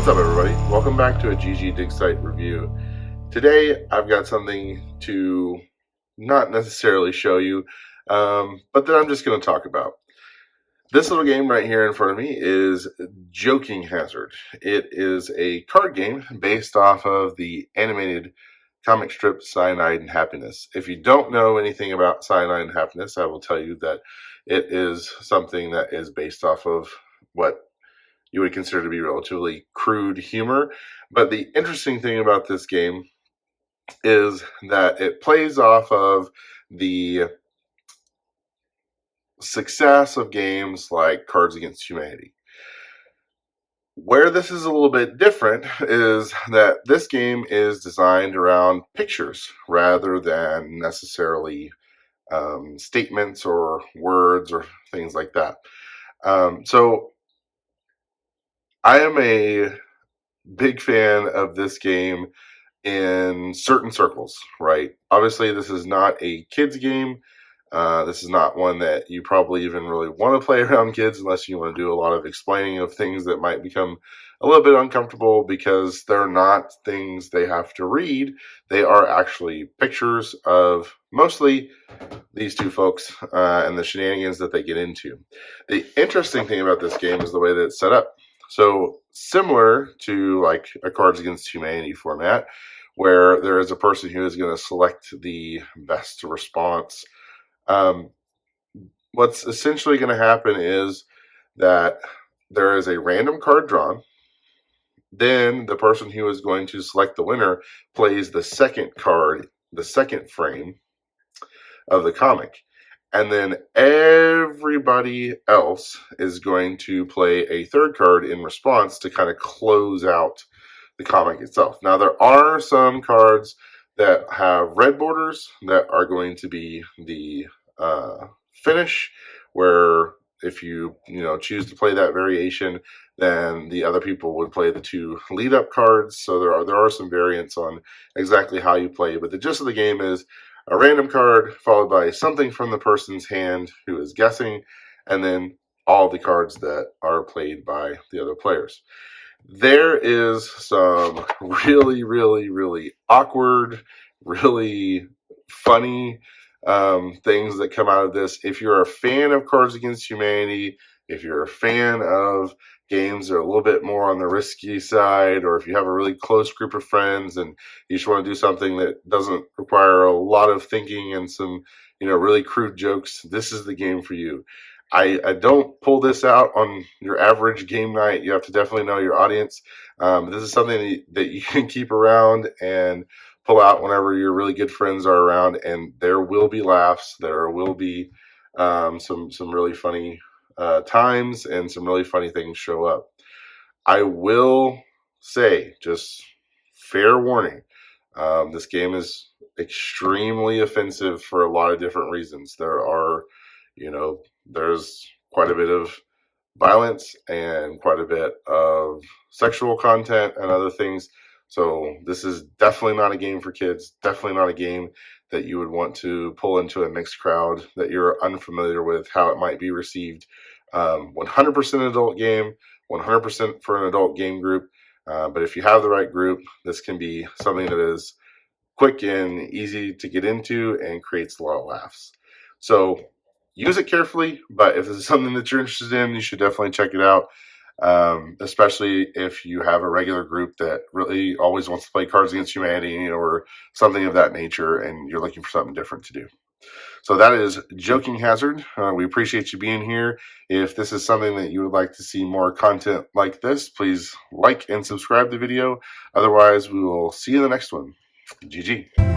What's up, everybody? Welcome back to a GGdigsite review. Today I've got something to not necessarily show you, but that I'm just going to talk about. This little game right here in front of me is Joking Hazard. It is a card game based off of the animated comic strip Cyanide and Happiness. If you don't know anything about Cyanide and Happiness, I will tell you that it is something that is based off of what you would consider to be relatively crude humor. But the interesting thing about this game is that it plays off of the success of games like Cards Against Humanity. Where this is a little bit different is that this game is designed around pictures rather than necessarily statements or words or things like that. So I am a big fan of this game in certain circles, right? Obviously, this is not a kids game. This is not one that you probably even really want to play around kids unless you want to do a lot of explaining of things that might become a little bit uncomfortable because they're not things they have to read. They are actually pictures of mostly these two folks and the shenanigans that they get into. The interesting thing about this game is the way that it's set up. So similar to like a Cards Against Humanity format, where there is a person who is going to select the best response. What's essentially going to happen is that there is a random card drawn. Then the person who is going to select the winner plays the second card, the second frame of the comic. And then everybody else is going to play a third card in response to kind of close out the comic itself. Now, there are some cards that have red borders that are going to be the finish, where if you choose to play that variation, then the other people would play the two lead-up cards. So there are some variants on exactly how you play. But the gist of the game is a random card followed by something from the person's hand who is guessing, and then all the cards that are played by the other players. There is some really, really, really awkward, really funny things that come out of this. If you're a fan of Cards Against Humanity, if you're a fan of games that are a little bit more on the risky side, or if you have a really close group of friends and you just want to do something that doesn't require a lot of thinking and some really crude jokes, this is the game for you. I don't pull this out on your average game night. You have to definitely know your audience. This is something that you can keep around and pull out whenever your really good friends are around, and there will be laughs. There will be some really funny times, and some really funny things show up. I will say, just fair warning, this game is extremely offensive for a lot of different reasons. There's quite a bit of violence and quite a bit of sexual content and other things. So this is definitely not a game for kids, definitely not a game that you would want to pull into a mixed crowd that you're unfamiliar with how it might be received. 100% adult game, 100% for an adult game group. But if you have the right group, this can be something that is quick and easy to get into and creates a lot of laughs. So use it carefully, but if this is something that you're interested in, you should definitely check it out, especially if you have a regular group that really always wants to play Cards Against Humanity or something of that nature, and you're looking for something different to do. So that is Joking Hazard. We appreciate you being here. If this is something that you would like to see more content like this, please like and subscribe the video. Otherwise, we will see you in the next one. GG.